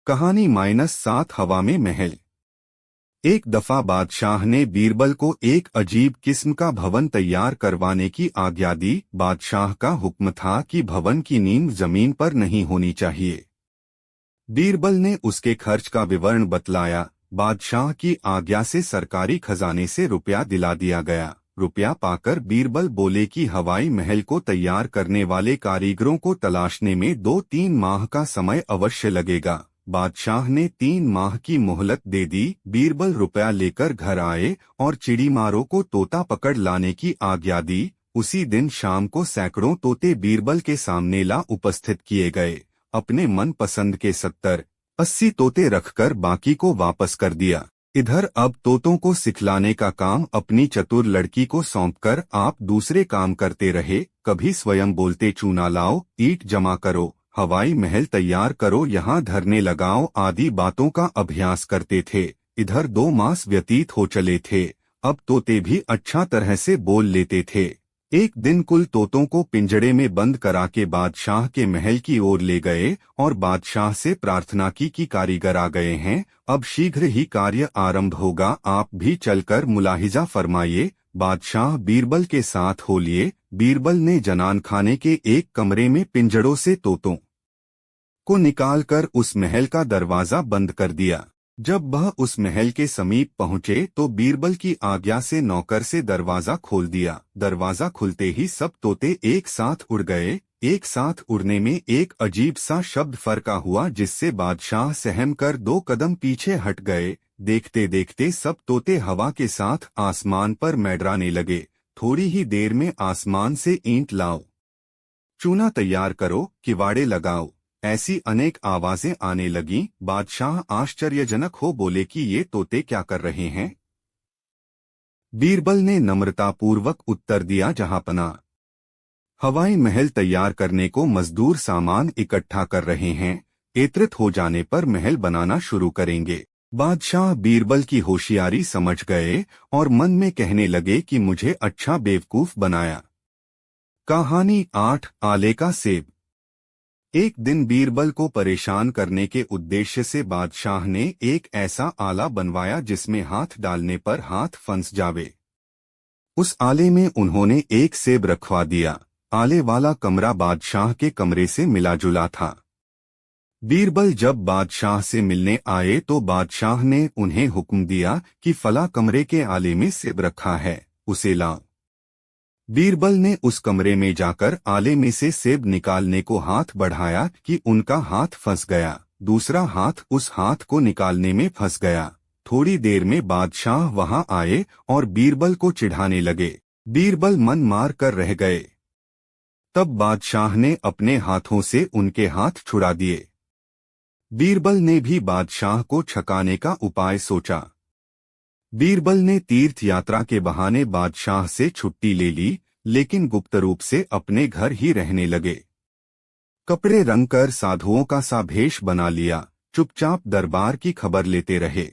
कहानी -7 हवा में महल। एक दफा बादशाह ने बीरबल को एक अजीब किस्म का भवन तैयार करवाने की आज्ञा दी। बादशाह का हुक्म था कि भवन की नींव जमीन पर नहीं होनी चाहिए। बीरबल ने उसके खर्च का विवरण बतलाया। बादशाह की आज्ञा से सरकारी खजाने से रुपया दिला दिया गया। रुपया पाकर बीरबल बोले कि हवाई महल को तैयार करने वाले कारीगरों को तलाशने में 2-3 माह का समय अवश्य लगेगा। बादशाह ने 3 माह की मोहलत दे दी। बीरबल रुपया लेकर घर आए और चिड़ीमारों को तोता पकड़ लाने की आज्ञा दी। उसी दिन शाम को सैकड़ों तोते बीरबल के सामने ला उपस्थित किए गए। अपने मन पसंद के 70-80 तोते रखकर बाकी को वापस कर दिया। इधर अब तोतों को सिखलाने का काम अपनी चतुर लड़की को सौंपकर आप दूसरे काम करते रहे। कभी स्वयं बोलते चूना लाओ, ईंट जमा करो, हवाई महल तैयार करो, यहाँ धरने लगाओ आदि बातों का अभ्यास करते थे। इधर 2 मास व्यतीत हो चले थे। अब तोते भी अच्छा तरह से बोल लेते थे। एक दिन कुल तोतों को पिंजड़े में बंद करा के बादशाह के महल की ओर ले गए और बादशाह से प्रार्थना की कि कारीगर आ गए हैं, अब शीघ्र ही कार्य आरंभ होगा, आप भी चलकर मुलाहिजा फरमाइए। बादशाह बीरबल के साथ हो लिए। बीरबल ने जनान खाने के एक कमरे में पिंजड़ों से तोतों को निकालकर उस महल का दरवाजा बंद कर दिया। जब वह उस महल के समीप पहुंचे तो बीरबल की आज्ञा से नौकर से दरवाजा खोल दिया। दरवाजा खुलते ही सब तोते एक साथ उड़ गए। एक साथ उड़ने में एक अजीब सा शब्द फरका हुआ, जिससे बादशाह सहम कर 2 कदम पीछे हट गए। देखते देखते सब तोते हवा के साथ आसमान पर मंडराने लगे। थोड़ी ही देर में आसमान से ईंट लाओ, चूना तैयार करो, किवाड़े लगाओ, ऐसी अनेक आवाजें आने लगीं। बादशाह आश्चर्यजनक हो बोले कि ये तोते क्या कर रहे हैं। बीरबल ने नम्रतापूर्वक उत्तर दिया, जहांपना हवाई महल तैयार करने को मजदूर सामान इकट्ठा कर रहे हैं, एकत्रित हो जाने पर महल बनाना शुरू करेंगे। बादशाह बीरबल की होशियारी समझ गए और मन में कहने लगे कि मुझे अच्छा बेवकूफ बनाया। कहानी 8 आले का सेब। एक दिन बीरबल को परेशान करने के उद्देश्य से बादशाह ने एक ऐसा आला बनवाया जिसमें हाथ डालने पर हाथ फंस जावे। उस आले में उन्होंने एक सेब रखवा दिया। आले वाला कमरा बादशाह के कमरे से मिला जुला था। बीरबल जब बादशाह से मिलने आए तो बादशाह ने उन्हें हुक्म दिया कि फला कमरे के आले में सेब रखा है, उसे लाओ। बीरबल ने उस कमरे में जाकर आले में से सेब निकालने को हाथ बढ़ाया कि उनका हाथ फंस गया। दूसरा हाथ उस हाथ को निकालने में फंस गया। थोड़ी देर में बादशाह वहां आए और बीरबल को चिढ़ाने लगे। बीरबल मन मार कर रह गए। तब बादशाह ने अपने हाथों से उनके हाथ छुड़ा दिए। बीरबल ने भी बादशाह को छकाने का उपाय सोचा। बीरबल ने तीर्थ यात्रा के बहाने बादशाह से छुट्टी ले ली, लेकिन गुप्त रूप से अपने घर ही रहने लगे। कपड़े रंगकर साधुओं का सा भेष बना लिया, चुपचाप दरबार की खबर लेते रहे।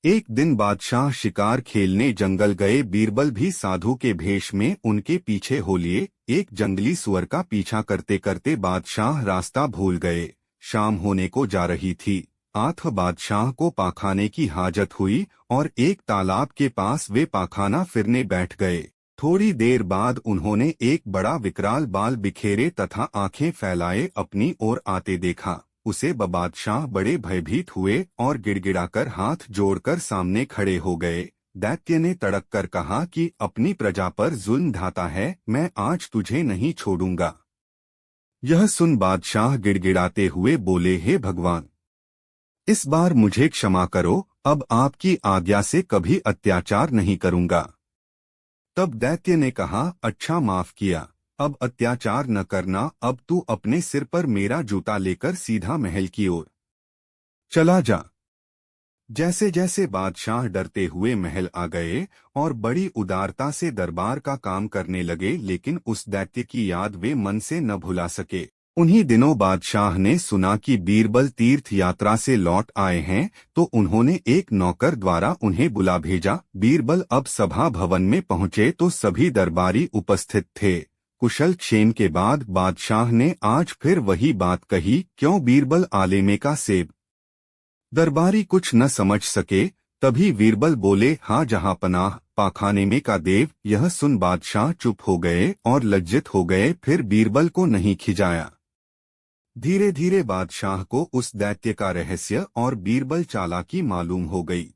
एक दिन बादशाह शिकार खेलने जंगल गए। बीरबल भी साधु के भेष में उनके पीछे हो लिए। एक जंगली सुअर का पीछा करते करते बादशाह रास्ता भूल गए। शाम होने को जा रही थी। आठ बादशाह को पाखाने की हाजत हुई और एक तालाब के पास वे पाखाना फिरने बैठ गए। थोड़ी देर बाद उन्होंने एक बड़ा विकराल बाल बिखेरे तथा आंखें फैलाए अपनी ओर आते देखा। उसे बादशाह बड़े भयभीत हुए और गिड़गिड़ाकर हाथ जोड़कर सामने खड़े हो गए। दैत्य ने तड़क कर कहा कि अपनी प्रजा पर जुल्म ढाता है, मैं आज तुझे नहीं छोड़ूंगा। यह सुन बादशाह गिड़गिड़ाते हुए बोले, हे भगवान, इस बार मुझे क्षमा करो, अब आपकी आज्ञा से कभी अत्याचार नहीं करूंगा। तब दैत्य ने कहा, अच्छा माफ किया, अब अत्याचार न करना। अब तू अपने सिर पर मेरा जूता लेकर सीधा महल की ओर चला जा। जैसे जैसे बादशाह डरते हुए महल आ गए और बड़ी उदारता से दरबार का काम करने लगे, लेकिन उस दैत्य की याद वे मन से न भुला सके। उन्हीं दिनों बादशाह ने सुना कि बीरबल तीर्थ यात्रा से लौट आए हैं, तो उन्होंने एक नौकर द्वारा उन्हें बुला भेजा। बीरबल अब सभा भवन में पहुंचे तो सभी दरबारी उपस्थित थे। कुशल क्षेम के बाद बादशाह ने आज फिर वही बात कही, क्यों बीरबल आले में का सेब दरबारी कुछ न समझ सके। तभी बीरबल बोले, हाँ जहाँपनाह, पाखाने में का देव। यह सुन बादशाह चुप हो गए और लज्जित हो गए, फिर बीरबल को नहीं खिजाया। धीरे धीरे बादशाह को उस दैत्य का रहस्य और बीरबल चालाकी मालूम हो गई।